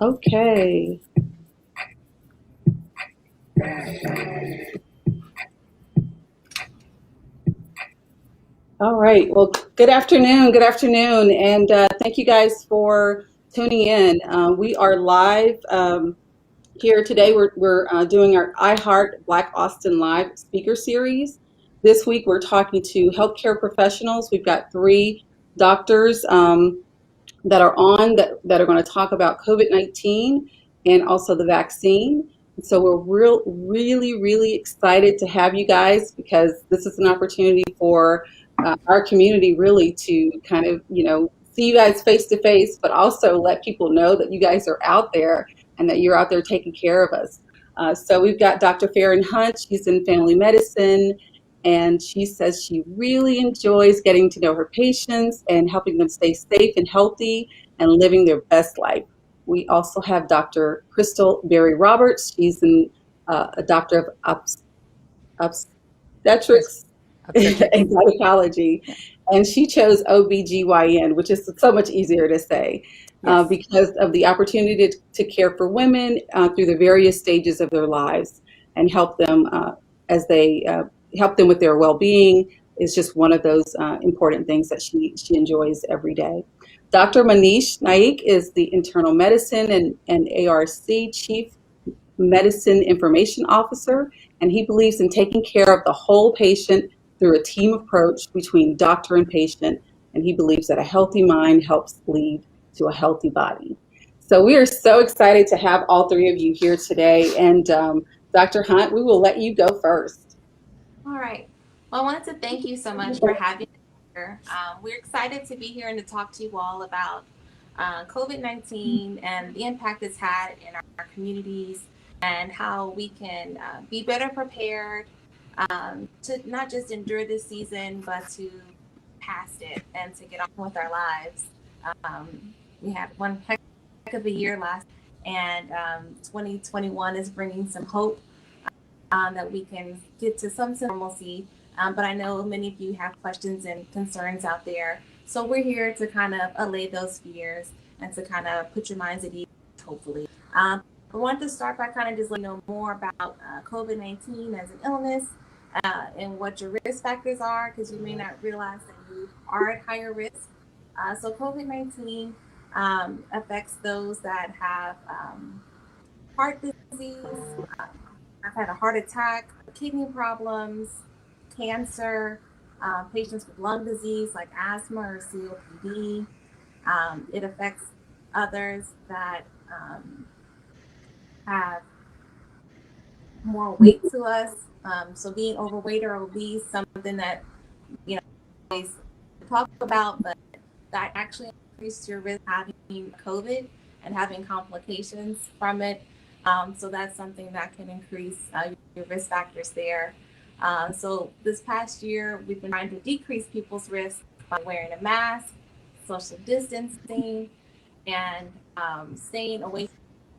Okay. All right. Well, good afternoon. Good afternoon. And thank you guys for tuning in. We are live here today. We're doing our iHeart Black Austin Live speaker series. This week, we're talking to healthcare professionals. We've got three doctors that are on that are going to talk about COVID-19 and also the vaccine. So we're really excited to have you guys because this is an opportunity for our community really to kind of, see you guys face to face, but also let people know that you guys are out there and that you're out there taking care of us. So we've got Dr. Farron Hunt. She's in family medicine. And she says she really enjoys getting to know her patients and helping them stay safe and healthy and living their best life. We also have Dr. Crystal Berry Roberts. She's a doctor of obstetrics and gynecology, and she chose OBGYN, which is so much easier to say Yes. because of the opportunity to care for women through the various stages of their lives and help them as they help them with their well-being is just one of those important things that she enjoys every day. Dr. Manish Naik is the internal medicine and ARC chief medicine information officer, and he believes in taking care of the whole patient through a team approach between doctor and patient, and he believes that a healthy mind helps lead to a healthy body. So we are so excited to have all three of you here today, and Dr. Hunt, we will let you go first. All right. Well, I wanted to thank you so much for having us here. We're excited to be here and to talk to you all about COVID-19 and the impact it's had in our communities and how we can be better prepared to not just endure this season, but to past it and to get on with our lives. We had one heck of a year last, and 2021 is bringing some hope that we can get to some normalcy. But I know many of you have questions and concerns out there. So we're here to kind of allay those fears and to kind of put your minds at ease, hopefully. I wanted to start by kind of just letting you know more about COVID-19 as an illness and what your risk factors are, because you may not realize that you are at higher risk. So COVID-19 affects those that have heart disease, I've had a heart attack, kidney problems, cancer, patients with lung disease like asthma or COPD. It affects others that have more weight to us. So being overweight or obese, something that you know always talk about, but that actually increases your risk of having COVID and having complications from it. So that's something that can increase your risk factors there. So this past year, we've been trying to decrease people's risk by wearing a mask, social distancing, and staying away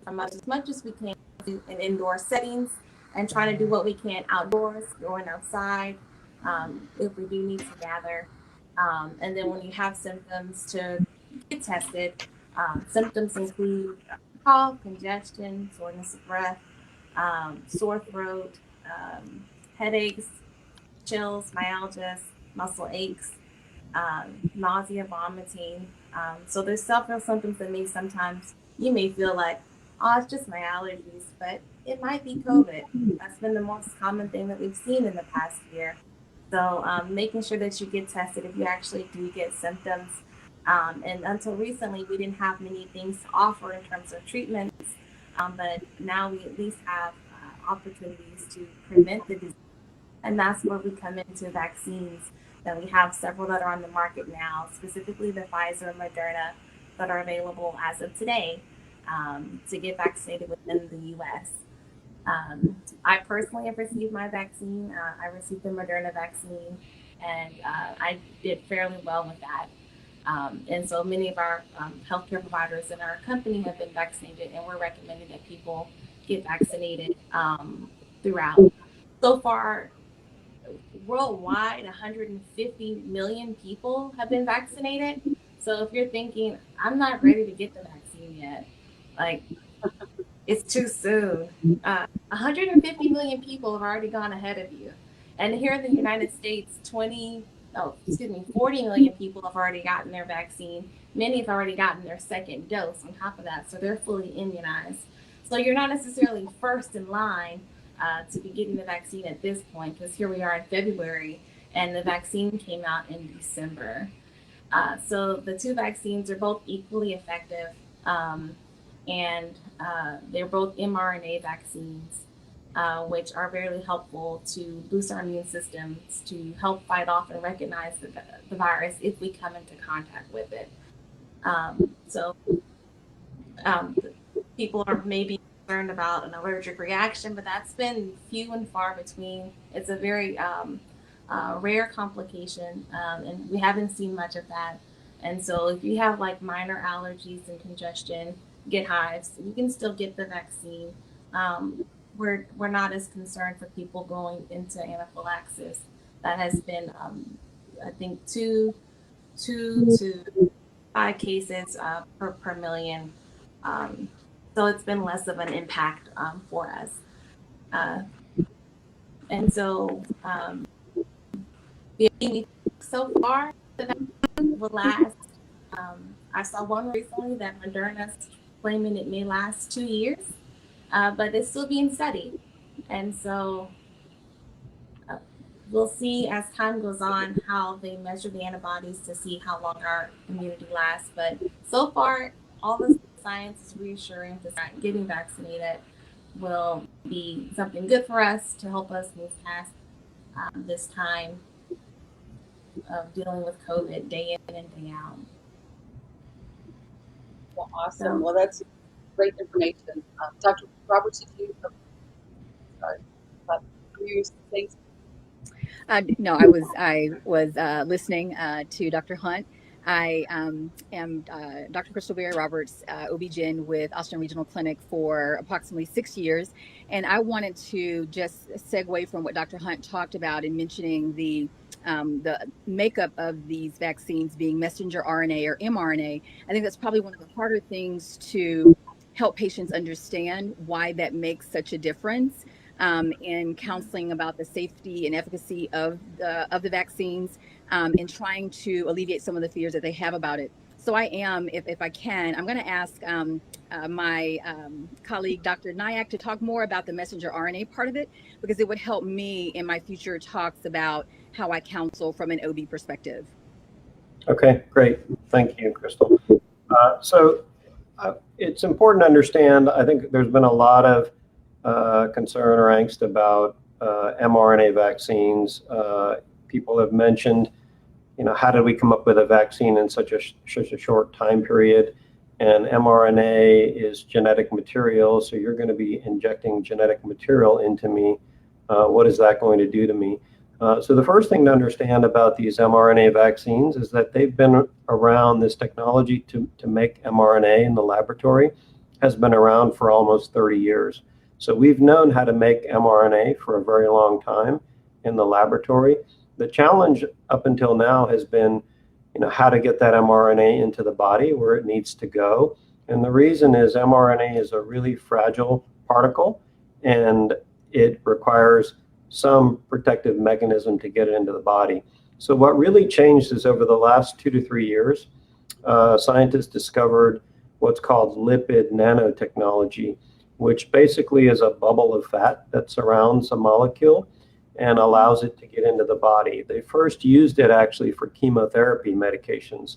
from as much as we can in indoor settings, and trying to do what we can outdoors, going outside if we do need to gather. And then when you have symptoms, to get tested. Symptoms include cough, congestion, shortness of breath, sore throat, headaches, chills, myalgias, muscle aches, nausea, vomiting. So there's several symptoms that may sometimes you may feel like, oh, it's just my allergies, but it might be COVID. That's been the most common thing that we've seen in the past year. So making sure that you get tested if you actually do get symptoms. And until recently, we didn't have many things to offer in terms of treatments, but now we at least have opportunities to prevent the disease, and that's where we come into vaccines. That we have several that are on the market now, specifically the Pfizer and Moderna, that are available as of today to get vaccinated within the U.S. I personally have received my vaccine. I received the Moderna vaccine, and I did fairly well with that. And so many of our healthcare providers in our company have been vaccinated, and we're recommending that people get vaccinated throughout. So far, worldwide, 150 million people have been vaccinated. So if you're thinking, I'm not ready to get the vaccine yet. Like, it's too soon. 150 million people have already gone ahead of you. And here in the United States, 40 million people have already gotten their vaccine. Many have already gotten their second dose on top of that, so they're fully immunized. So you're not necessarily first in line to be getting the vaccine at this point, because here we are in February and the vaccine came out in December. So the two vaccines are both equally effective, and they're both mRNA vaccines, which are very helpful to boost our immune systems to help fight off and recognize the virus if we come into contact with it. So people are maybe concerned about an allergic reaction, but that's been few and far between. It's a very rare complication, and we haven't seen much of that. And so if you have like minor allergies and congestion, get hives, you can still get the vaccine. We're not as concerned for people going into anaphylaxis. That has been, I think, two to 5 cases per million. So it's been less of an impact for us. And so so far, the vaccine will last. I saw one recently that Moderna's claiming it may last 2 years, but it's still being studied. And so we'll see as time goes on how they measure the antibodies to see how long our immunity lasts. But so far, all the science is reassuring that getting vaccinated will be something good for us to help us move past this time of dealing with COVID day in and day out. Well, awesome. Well, that's great information. Dr. Roberts, did you? Sorry, you saying? No, I was listening to Dr. Hunt. I am Dr. Crystal Berry Roberts, OB-GYN with Austin Regional Clinic for approximately 6 years. And I wanted to just segue from what Dr. Hunt talked about in mentioning the makeup of these vaccines being messenger RNA or mRNA. I think that's probably one of the harder things to help patients understand why that makes such a difference. In counseling about the safety and efficacy of the vaccines, and trying to alleviate some of the fears that they have about it. So I am, if I can, I'm going to ask my colleague, Dr. Nyack, to talk more about the messenger RNA part of it, because it would help me in my future talks about how I counsel from an OB perspective. Okay, great. Thank you, Crystal. So it's important to understand, I think there's been a lot of concern or angst about mRNA vaccines. People have mentioned, how did we come up with a vaccine in such a short time period? And mRNA is genetic material, so you're going to be injecting genetic material into me. What is that going to do to me? So the first thing to understand about these mRNA vaccines is that they've been around. This technology to make mRNA in the laboratory has been around for almost 30 years. So we've known how to make mRNA for a very long time in the laboratory. The challenge up until now has been, how to get that mRNA into the body where it needs to go. And the reason is mRNA is a really fragile particle, and it requires some protective mechanism to get it into the body. So what really changed is over the last 2 to 3 years, scientists discovered what's called lipid nanotechnology, which basically is a bubble of fat that surrounds a molecule and allows it to get into the body. They first used it actually for chemotherapy medications.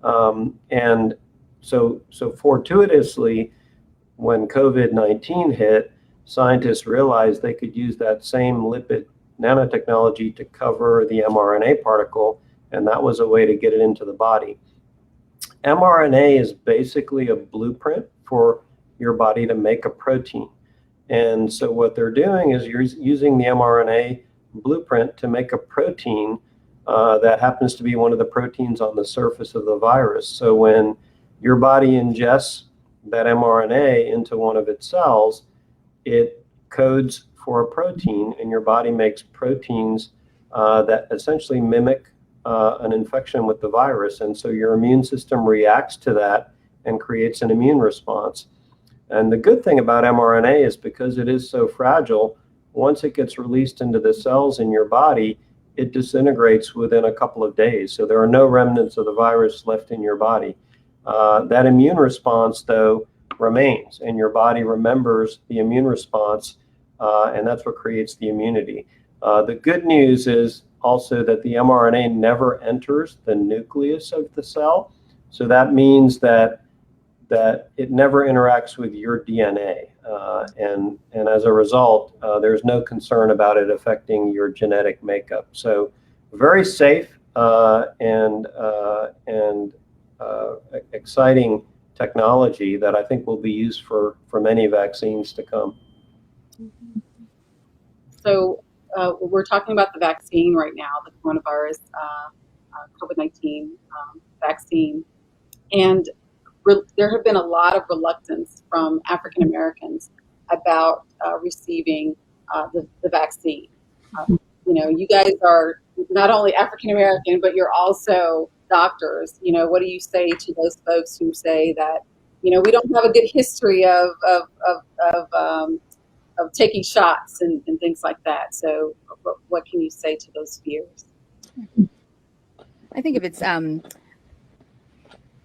And so fortuitously, when COVID-19 hit, scientists realized they could use that same lipid nanotechnology to cover the mRNA particle, and that was a way to get it into the body. mRNA is basically a blueprint for your body to make a protein. And so what they're doing is you're using the mRNA blueprint to make a protein that happens to be one of the proteins on the surface of the virus. So when your body ingests that mRNA into one of its cells, it codes for a protein, and your body makes proteins that essentially mimic an infection with the virus. And so your immune system reacts to that and creates an immune response. And the good thing about mRNA is because it is so fragile, once it gets released into the cells in your body, it disintegrates within a couple of days. So there are no remnants of the virus left in your body. That immune response, though, remains, and your body remembers the immune response, and that's what creates the immunity. The good news is also that the mRNA never enters the nucleus of the cell. So that means that it never interacts with your DNA. And as a result, there's no concern about it affecting your genetic makeup. So very safe and exciting technology that I think will be used for many vaccines to come. So we're talking about the vaccine right now, the coronavirus COVID-19 vaccine. And there have been a lot of reluctance from African Americans about receiving the vaccine. You guys are not only African American, but you're also doctors. What do you say to those folks who say that, we don't have a good history of taking shots and things like that? So what can you say to those fears? I think if it's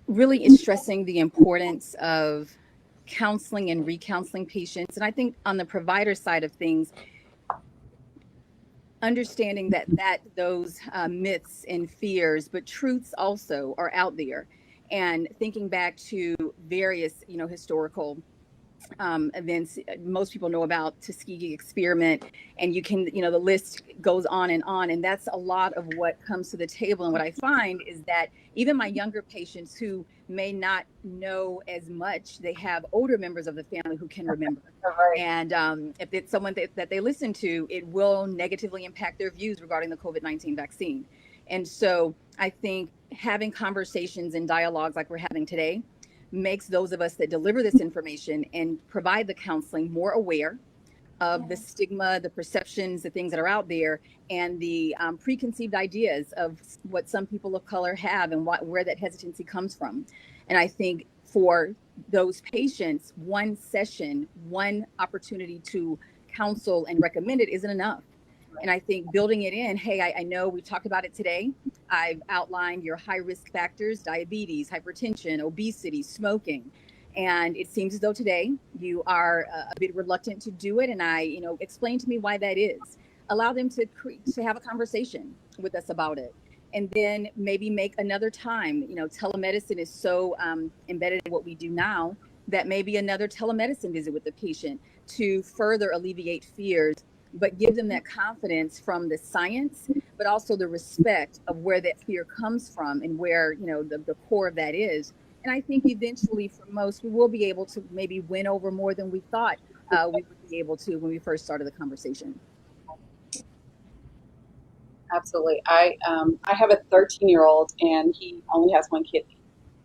really is stressing the importance of counseling and recounseling patients. And I think on the provider side of things, understanding that those myths and fears, but truths also are out there. And thinking back to various, historical events most people know about, Tuskegee experiment, and you can, the list goes on, and that's a lot of what comes to the table. And what I find is that even my younger patients who may not know as much, they have older members of the family who can remember. Right. And if it's someone that they listen to, it will negatively impact their views regarding the COVID-19 vaccine. And so I think having conversations and dialogues like we're having today makes those of us that deliver this information and provide the counseling more aware of the stigma, the perceptions, the things that are out there, and the preconceived ideas of what some people of color have and where that hesitancy comes from. And I think for those patients, one session, one opportunity to counsel and recommend it isn't enough. And I think building it in, hey, I know we talked about it today. I've outlined your high risk factors: diabetes, hypertension, obesity, smoking. And it seems as though today you are a bit reluctant to do it. And explain to me why that is. Allow them to have a conversation with us about it. And then maybe make another time. Telemedicine is so embedded in what we do now that maybe another telemedicine visit with the patient to further alleviate fears, but give them that confidence from the science, but also the respect of where that fear comes from and where, the core of that is. And I think eventually for most, we will be able to maybe win over more than we thought we would be able to when we first started the conversation. Absolutely. I have a 13-year-old and he only has one kidney.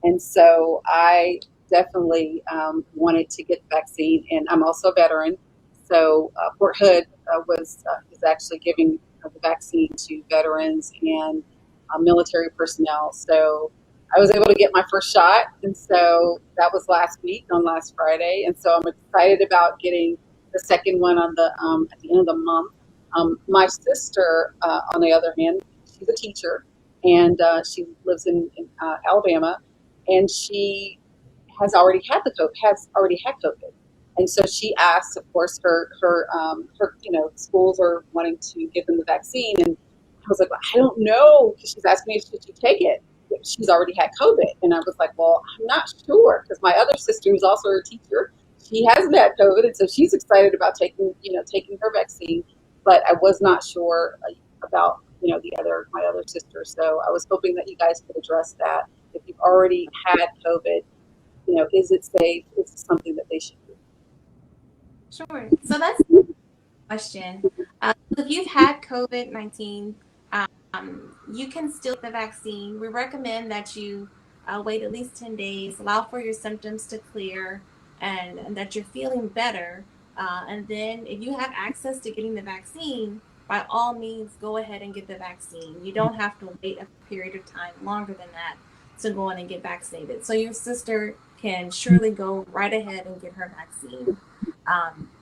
And so I definitely wanted to get the vaccine, and I'm also a veteran. So Fort Hood is actually giving the vaccine to veterans and military personnel. So I was able to get my first shot, and so that was last week on last Friday. And so I'm excited about getting the second one on at the end of the month. My sister, on the other hand, she's a teacher, and she lives in Alabama, and she has already had COVID. And so she asked, of course, her schools are wanting to give them the vaccine. And I was like, well, I don't know, because she's asking me if she should take it. She's already had COVID. And I was like, well, I'm not sure, because my other sister, who's also a teacher, she hasn't had COVID. And so she's excited about taking her vaccine. But I was not sure about, my other sister. So I was hoping that you guys could address that. If you've already had COVID, is it safe? Is it something that they should do? Sure. So that's a question. If you've had COVID-19, you can still get the vaccine. We recommend that you wait at least 10 days, allow for your symptoms to clear, and that you're feeling better. And then if you have access to getting the vaccine, by all means, go ahead and get the vaccine. You don't have to wait a period of time longer than that. to go in and get vaccinated. So your sister can surely go right ahead and get her vaccine.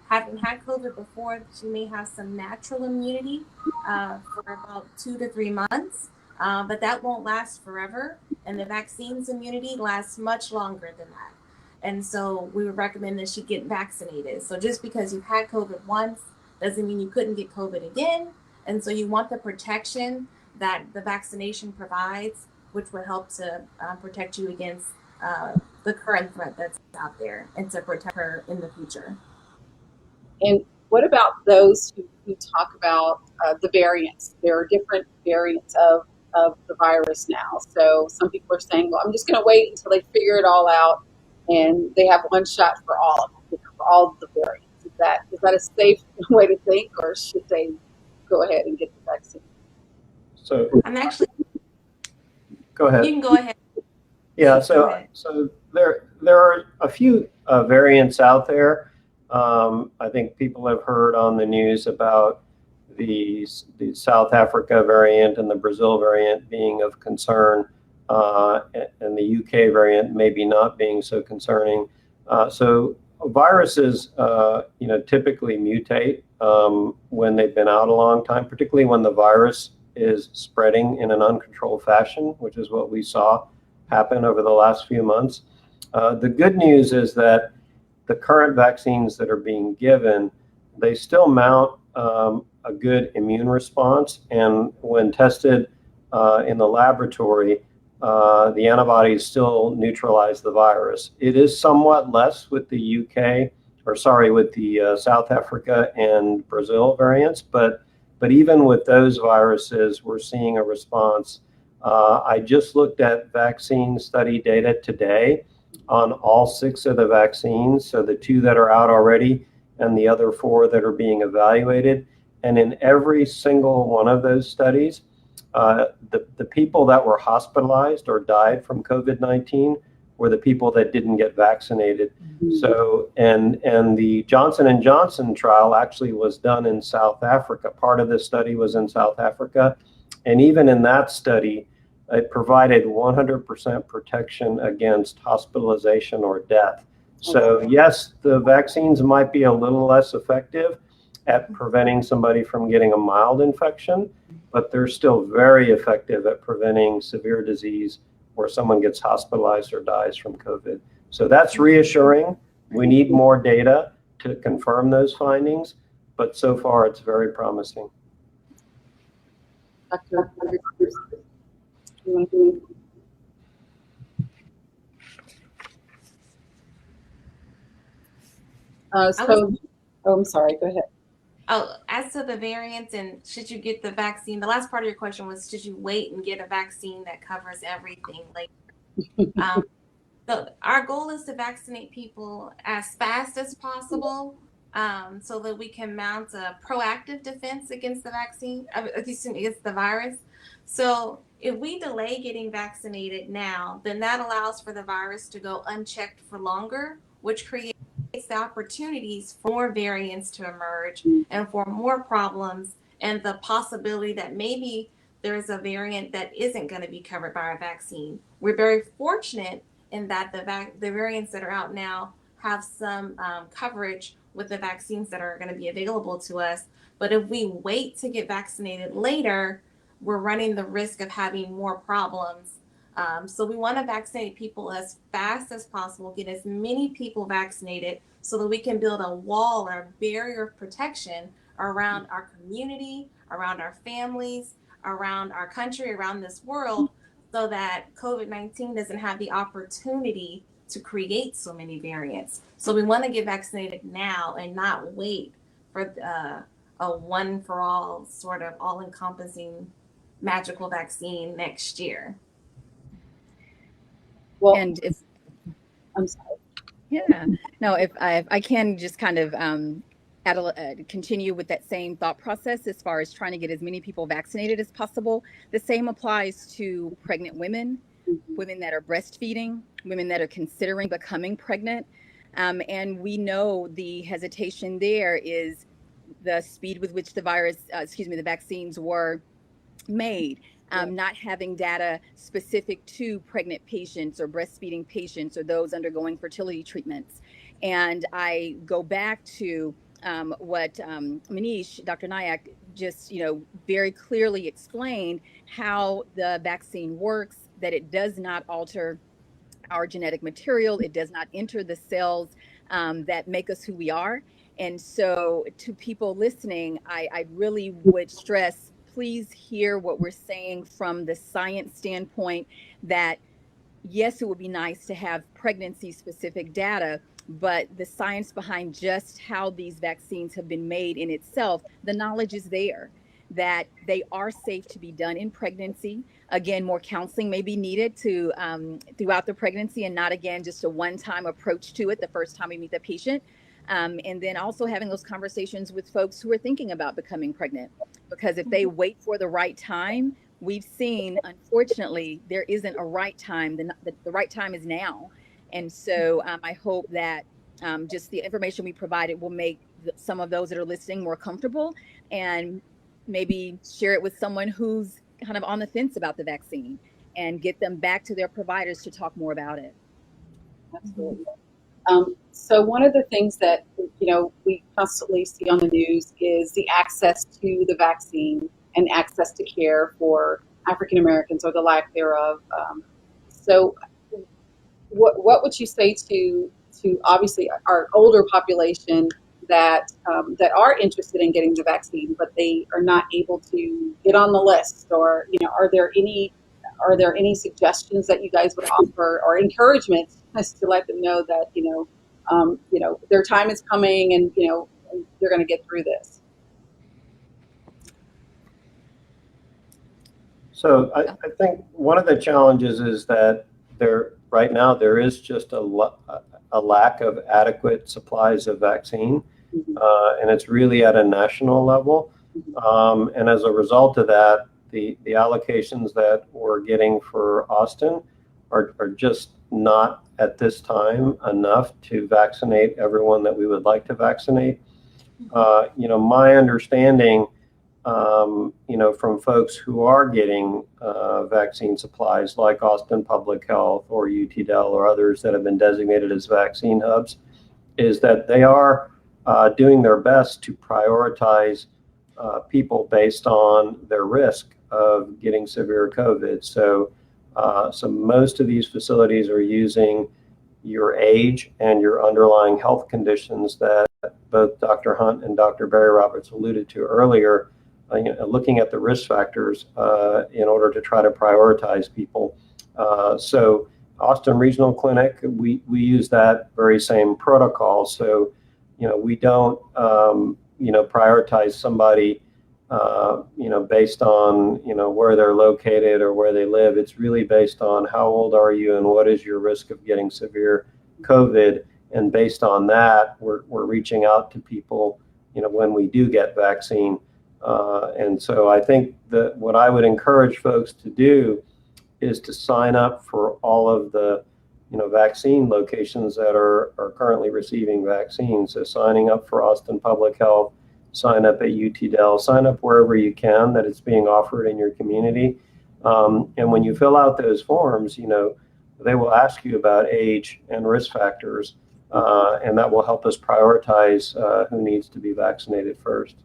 Having had COVID before, she may have some natural immunity for about 2 to 3 months, but that won't last forever. And the vaccine's immunity lasts much longer than that. And so we would recommend that she get vaccinated. So just because you've had COVID once doesn't mean you couldn't get COVID again. And so you want the protection that the vaccination provides, which would help to protect you against the current threat that's out there and to protect her in the future. And what about those who talk about the variants? There are different variants of the virus now. So some people are saying, well, I'm just going to wait until they figure it all out and they have one shot for all of them, for all of the variants. Is that a safe way to think, or should they go ahead and get the vaccine? So I'm actually. Go ahead. You can go ahead. Yeah. So there are a few variants out there. I think people have heard on the news about the South Africa variant and the Brazil variant being of concern, and the UK variant maybe not being so concerning. So viruses, typically mutate when they've been out a long time, particularly when the virus is spreading in an uncontrolled fashion, which is what we saw happen over the last few months. The good news is that the current vaccines that are being given, they still mount a good immune response. And when tested in the laboratory, the antibodies still neutralize the virus. It is somewhat less with the with the South Africa and Brazil variants, but even with those viruses, we're seeing a response. I just looked at vaccine study data today on all 6 of the vaccines, so the 2 that are out already and the other 4 that are being evaluated. And in every single one of those studies, the people that were hospitalized or died from COVID-19 were the people that didn't get vaccinated. Mm-hmm. So, and the Johnson & Johnson trial actually was done in South Africa. Part of the study was in South Africa. And even in that study, it provided 100% protection against hospitalization or death. So yes, the vaccines might be a little less effective at preventing somebody from getting a mild infection, but they're still very effective at preventing severe disease where someone gets hospitalized or dies from COVID. So that's reassuring. We need more data to confirm those findings, but so far it's very promising. I'm sorry, go ahead. Oh, as to the variants and should you get the vaccine, the last part of your question was, should you wait and get a vaccine that covers everything later? So our goal is to vaccinate people as fast as possible, so that we can mount a proactive defense against the against the virus. So if we delay getting vaccinated now, then that allows for the virus to go unchecked for longer, which creates the opportunities for more variants to emerge and for more problems, and the possibility that maybe there's a variant that isn't going to be covered by our vaccine. We're very fortunate in that the variants that are out now have some coverage with the vaccines that are going to be available to us. But if we wait to get vaccinated later, we're running the risk of having more problems. So we want to vaccinate people as fast as possible, get as many people vaccinated so that we can build a wall or a barrier of protection around our community, around our families, around our country, around this world, so that COVID-19 doesn't have the opportunity to create so many variants. So we want to get vaccinated now and not wait for a one for all sort of all encompassing magical vaccine next year. Well, and if I'm sorry. Yeah, no, if I can just kind of continue with that same thought process as far as trying to get as many people vaccinated as possible. The same applies to pregnant women, women that are breastfeeding, women that are considering becoming pregnant. And we know the hesitation there is the speed with which the vaccines were made. not having data specific to pregnant patients or breastfeeding patients or those undergoing fertility treatments. And I go back to what Manish, Dr. Nayak, just very clearly explained how the vaccine works, that it does not alter our genetic material. It does not enter the cells that make us who we are. And so to people listening, I really would stress, please hear what we're saying from the science standpoint, that yes, it would be nice to have pregnancy specific data, but the science behind just how these vaccines have been made in itself, the knowledge is there that they are safe to be done in pregnancy. Again, more counseling may be needed to throughout the pregnancy, and not again just a one-time approach to it the first time we meet the patient. And then also having those conversations with folks who are thinking about becoming pregnant, because if they wait for the right time, we've seen, unfortunately, there isn't a right time. The right time is now. And so I hope that just the information we provided will make some of those that are listening more comfortable, and maybe share it with someone who's kind of on the fence about the vaccine, and get them back to their providers to talk more about it. Absolutely. So one of the things that we constantly see on the news is the access to the vaccine and access to care for African Americans, or the lack thereof. So what would you say to obviously our older population that that are interested in getting the vaccine, but they are not able to get on the list? Or are there any suggestions that you guys would offer, or encouragement as to let them know that their time is coming, and they're going to get through this? So I think one of the challenges is that right now there is just a lack of adequate supplies of vaccine, and it's really at a national level. And as a result of that, the allocations that we're getting for Austin are just not at this time enough to vaccinate everyone that we would like to vaccinate. My understanding, from folks who are getting vaccine supplies like Austin Public Health or UT-Del or others that have been designated as vaccine hubs, is that they are doing their best to prioritize people based on their risk of getting severe COVID. So most of these facilities are using your age and your underlying health conditions that both Dr. Hunt and Dr. Barry Roberts alluded to earlier, looking at the risk factors in order to try to prioritize people. So Austin Regional Clinic, we use that very same protocol. So, we don't, prioritize somebody, based on, where they're located or where they live. It's really based on how old are you and what is your risk of getting severe COVID. And based on that, we're reaching out to people, when we do get vaccine. And so I think that what I would encourage folks to do is to sign up for all of the vaccine locations that are currently receiving vaccines. So signing up for Austin Public Health, sign up at UT-Del, sign up wherever you can that it's being offered in your community. And when you fill out those forms, they will ask you about age and risk factors, and that will help us prioritize who needs to be vaccinated first.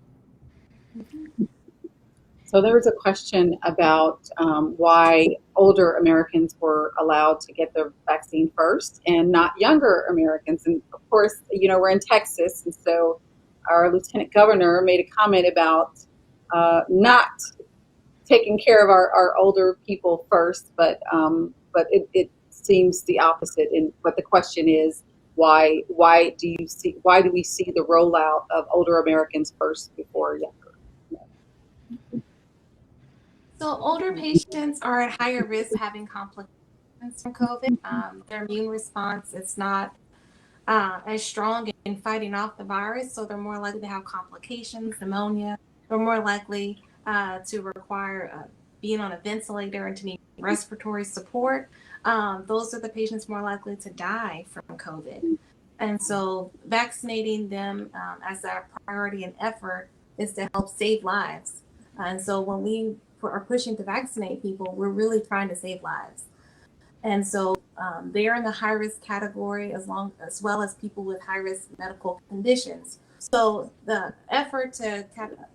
So there was a question about why older Americans were allowed to get the vaccine first and not younger Americans. And of course, we're in Texas, and so our lieutenant governor made a comment about not taking care of our older people first, but it seems the opposite. But the question is, why do we see the rollout of older Americans first before younger? So older patients are at higher risk having complications from COVID. Their immune response is not as strong in fighting off the virus, so they're more likely to have complications, pneumonia. They're more likely to require being on a ventilator and to need respiratory support. Those are the patients more likely to die from COVID. And so vaccinating them as our priority and effort is to help save lives. And so when we are pushing to vaccinate people, we're really trying to save lives. And so they're in the high risk category as well as people with high risk medical conditions. So the effort to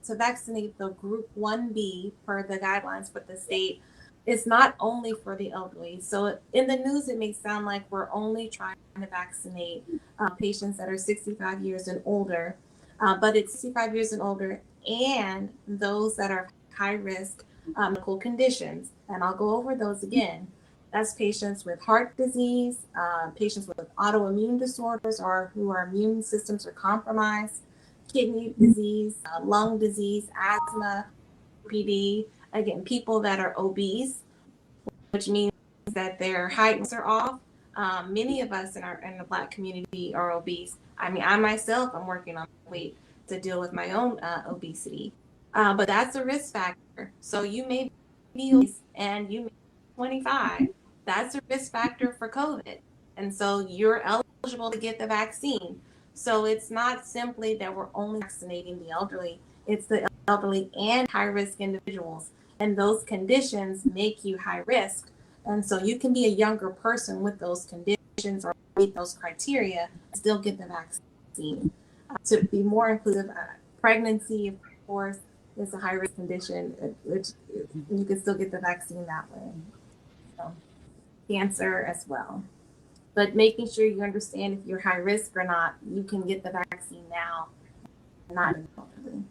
vaccinate the group 1B per the guidelines for the state is not only for the elderly. So in the news, it may sound like we're only trying to vaccinate patients that are 65 years and older, but it's 65 years and older and those that are high risk medical conditions. And I'll go over those again. That's patients with heart disease, patients with autoimmune disorders or who our immune systems are compromised, kidney disease, lung disease, asthma, COPD. Again, people that are obese, which means that their heights are off. Many of us in the Black community are obese. I mean, I myself, I'm working on weight to deal with my own obesity, but that's a risk factor. So you may be obese and you may be 25. That's a risk factor for COVID, and so you're eligible to get the vaccine. So it's not simply that we're only vaccinating the elderly; it's the elderly and high-risk individuals, and those conditions make you high risk. And so you can be a younger person with those conditions or meet those criteria and still get the vaccine. To be more inclusive, pregnancy, of course, is a high risk condition, which you can still get the vaccine that way. So, cancer as well. But making sure you understand if you're high risk or not, you can get the vaccine now, not in elderly.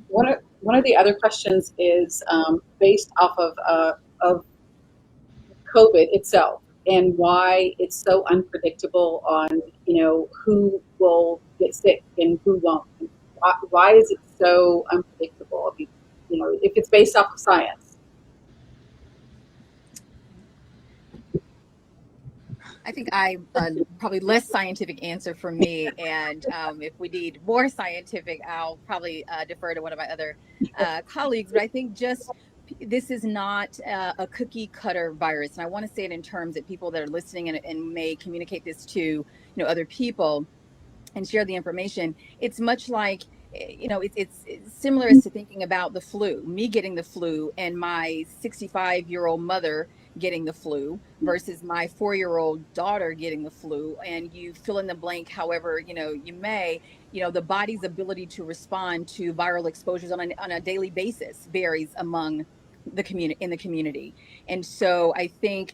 One of the other questions is based off of COVID itself and why it's so unpredictable on, who will get sick and who won't. Why is it so unpredictable? I mean, if it's based off of science. I think probably less scientific answer from me, and if we need more scientific, I'll probably defer to one of my other colleagues. But I think just this is not a cookie cutter virus, and I want to say it in terms that people that are listening and may communicate this to other people and share the information. It's much like it's similar as to thinking about the flu, me getting the flu and my 65-year-old mother getting the flu versus my 4-year-old daughter getting the flu, and you fill in the blank however you may. The body's ability to respond to viral exposures on a daily basis varies among the community. And so I think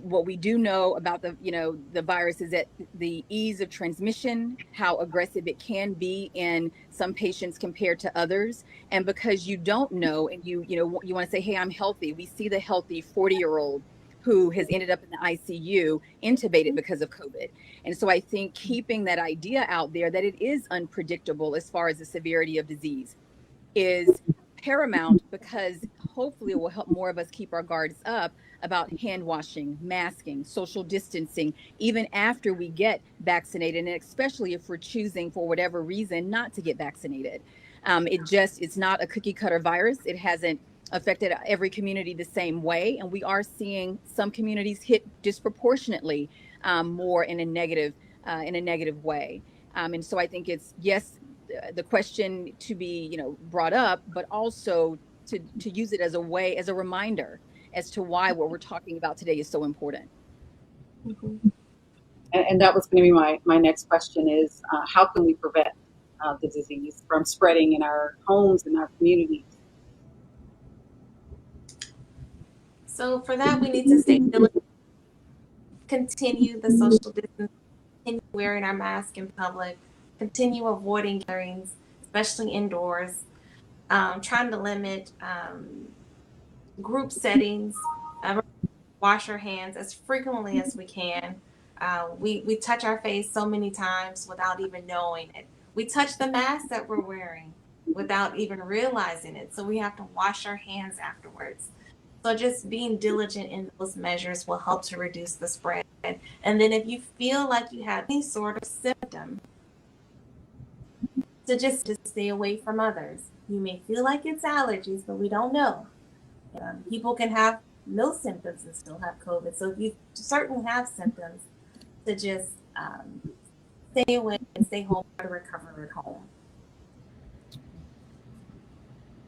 what we do know about the virus is that the ease of transmission, how aggressive it can be in some patients compared to others. And because you don't know, and you want to say, hey, I'm healthy. We see the healthy 40-year-old who has ended up in the ICU intubated because of COVID. And so I think keeping that idea out there that it is unpredictable as far as the severity of disease is paramount, because hopefully it will help more of us keep our guards up about hand washing, masking, social distancing, even after we get vaccinated, and especially if we're choosing for whatever reason not to get vaccinated. It's not a cookie cutter virus. It hasn't affected every community the same way, and we are seeing some communities hit disproportionately more in a negative way. And so I think it's, yes, the question to be brought up, but also to use it as a reminder as to why what we're talking about today is so important. Mm-hmm. And that was going to be my next question is how can we prevent the disease from spreading in our homes and our communities? So for that, we need to stay diligent, continue the social distance, continue wearing our mask in public, continue avoiding gatherings, especially indoors, trying to limit group settings, wash our hands as frequently as we can. We touch our face so many times without even knowing it. We touch the mask that we're wearing without even realizing it. So we have to wash our hands afterwards. So just being diligent in those measures will help to reduce the spread. And then if you feel like you have any sort of symptom, to just stay away from others. You may feel like it's allergies, but we don't know. People can have no symptoms and still have COVID. So if you certainly have symptoms, to just stay away and stay home to recover at home.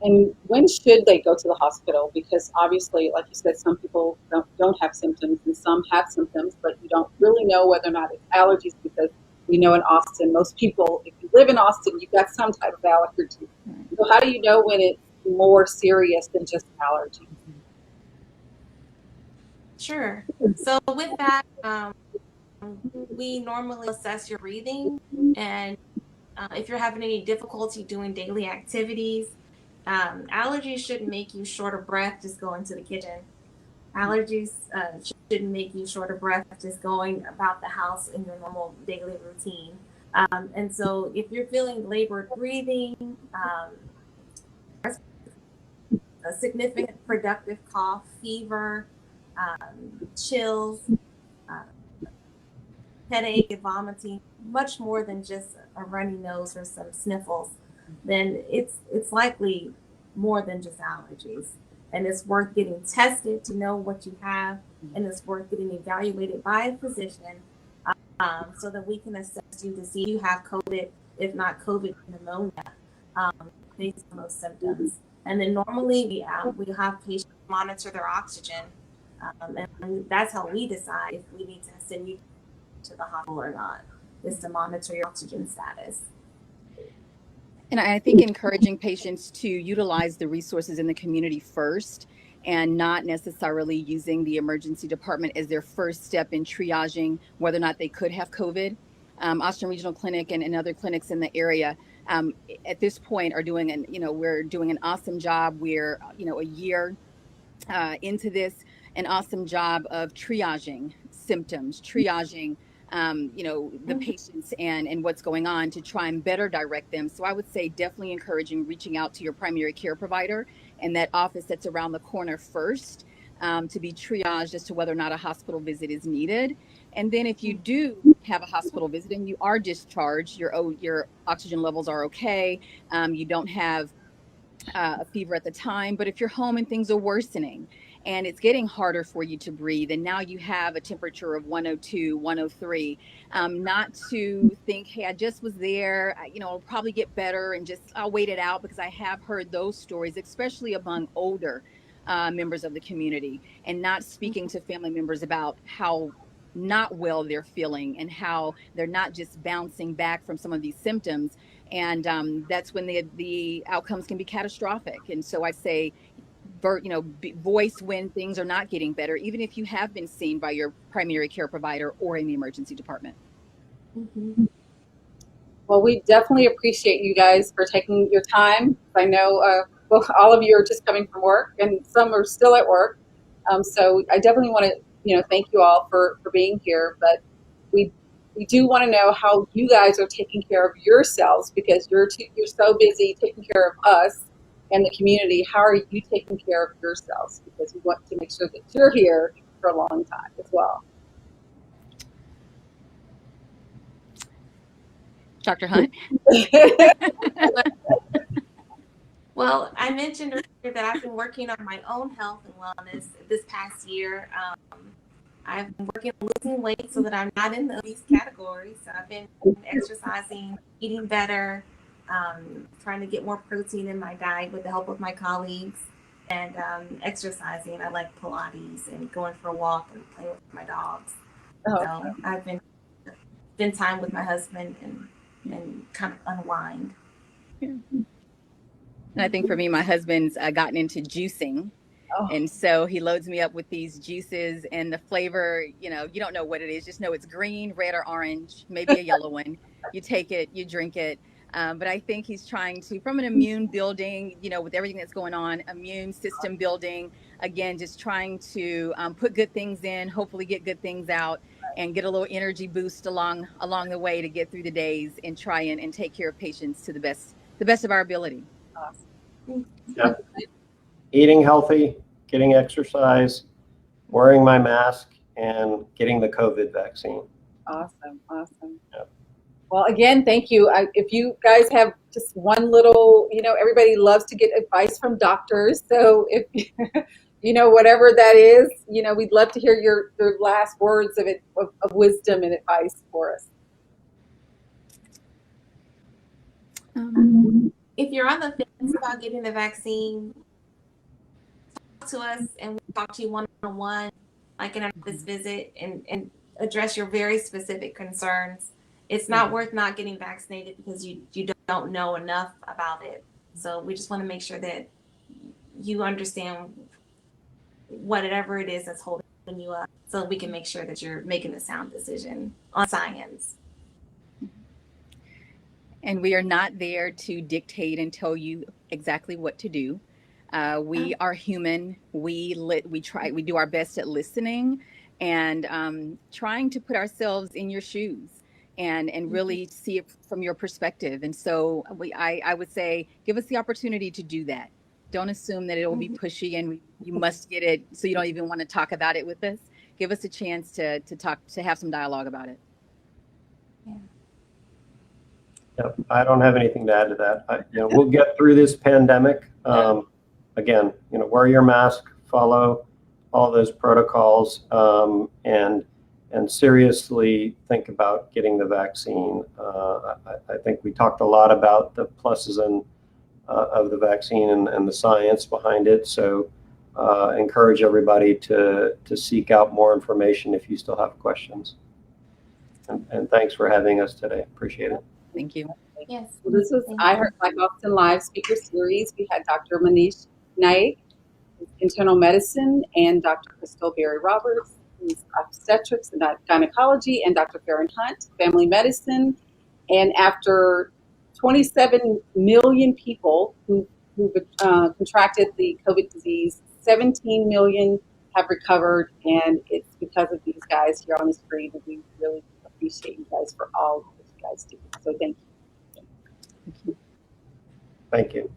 And when should they go to the hospital? Because obviously, like you said, some people don't have symptoms and some have symptoms, but you don't really know whether or not it's allergies because we know in Austin, most people, if you live in Austin, you've got some type of allergy. So how do you know when it's more serious than just allergy? Sure. So with that, we normally assess your breathing, and if you're having any difficulty doing daily activities, allergies shouldn't make you short of breath just going to the kitchen. Allergies shouldn't make you short of breath just going about the house in your normal daily routine. And so if you're feeling labored breathing, a significant productive cough, fever, chills, uh, headache and vomiting, much more than just a runny nose or some sniffles, then it's likely more than just allergies. And it's worth getting tested to know what you have, and it's worth getting evaluated by a physician so that we can assess you to see if you have COVID, if not COVID pneumonia, based on those symptoms. And then normally we have patients monitor their oxygen, and that's how we decide if we need to send you to the hospital or not, is to monitor your oxygen status. And I think encouraging patients to utilize the resources in the community first and not necessarily using the emergency department as their first step in triaging whether or not they could have COVID. Austin Regional Clinic and other clinics in the area at this point are doing we're doing an awesome job. We're, a year into this, an awesome job of triaging symptoms, triaging the patients and what's going on to try and better direct them. So I would say definitely encouraging reaching out to your primary care provider and that office that's around the corner first, to be triaged as to whether or not a hospital visit is needed. And then if you do have a hospital visit and you are discharged, your oxygen levels are okay, you don't have a fever at the time, but if you're home and things are worsening and it's getting harder for you to breathe, and now you have a temperature of 102, 103, not to think, hey, I just was there, I'll probably get better and just I'll wait it out, because I have heard those stories, especially among older members of the community, and not speaking to family members about how not well they're feeling and how they're not just bouncing back from some of these symptoms. And that's when the outcomes can be catastrophic. And so I say, voice when things are not getting better, even if you have been seen by your primary care provider or in the emergency department. Mm-hmm. Well, we definitely appreciate you guys for taking your time. I know all of you are just coming from work, and some are still at work. So I definitely want to, thank you all for being here. But we do want to know how you guys are taking care of yourselves, because you're so busy taking care of us and the community. How are you taking care of yourselves? Because we want to make sure that you're here for a long time as well. Dr. Hunt? Well, I mentioned earlier that I've been working on my own health and wellness this past year. I've been working on losing weight so that I'm not in the obese category. So I've been exercising, eating better, trying to get more protein in my diet with the help of my colleagues, and exercising. I like Pilates and going for a walk and playing with my dogs. Oh. So I've been spend time with my husband and kind of unwind. Yeah. And I think for me, my husband's gotten into juicing. Oh. And so he loads me up with these juices, and the flavor, you don't know what it is. Just know it's green, red, or orange, maybe a yellow one. You take it, you drink it. But I think he's trying to, from an immune building, with everything that's going on, immune system building, again, just trying to put good things in, hopefully get good things out, and get a little energy boost along the way to get through the days and try and take care of patients to the best of our ability. Yeah. Eating healthy, getting exercise, wearing my mask, and getting the COVID vaccine. Awesome. Yeah. Well, again, thank you. If you guys have just one little, everybody loves to get advice from doctors. So if, whatever that is, we'd love to hear your last words of wisdom and advice for us. If you're on the about getting the vaccine, talk to us and we'll talk to you one-on-one, like in this visit, and address your very specific concerns. It's not worth not getting vaccinated because you don't know enough about it. So we just want to make sure that you understand whatever it is that's holding you up, so we can make sure that you're making a sound decision on science. And we are not there to dictate and tell you exactly what to do. We are human. We do our best at listening and trying to put ourselves in your shoes and really see it from your perspective. And so I would say, give us the opportunity to do that. Don't assume that it will be pushy and you must get it, so you don't even want to talk about it with us. Give us a chance to have some dialogue about it. Yeah. Yep, I don't have anything to add to that. We'll get through this pandemic. Again, wear your mask, follow all those protocols, and seriously think about getting the vaccine. I think we talked a lot about the pluses of the vaccine and the science behind it. So encourage everybody to seek out more information if you still have questions. And thanks for having us today. Appreciate it. Thank you. Yes. Well, this is iHeart Black Austin Live Speaker Series. We had Dr. Manish Naik, who's internal medicine, and Dr. Crystal Berry Roberts, who's obstetrics and gynecology, and Dr. Farron Hunt, family medicine. And after 27 million people who've contracted the COVID disease, 17 million have recovered, and it's because of these guys here on the screen, and we really appreciate you guys for all that you guys do. So thank you. Thank you.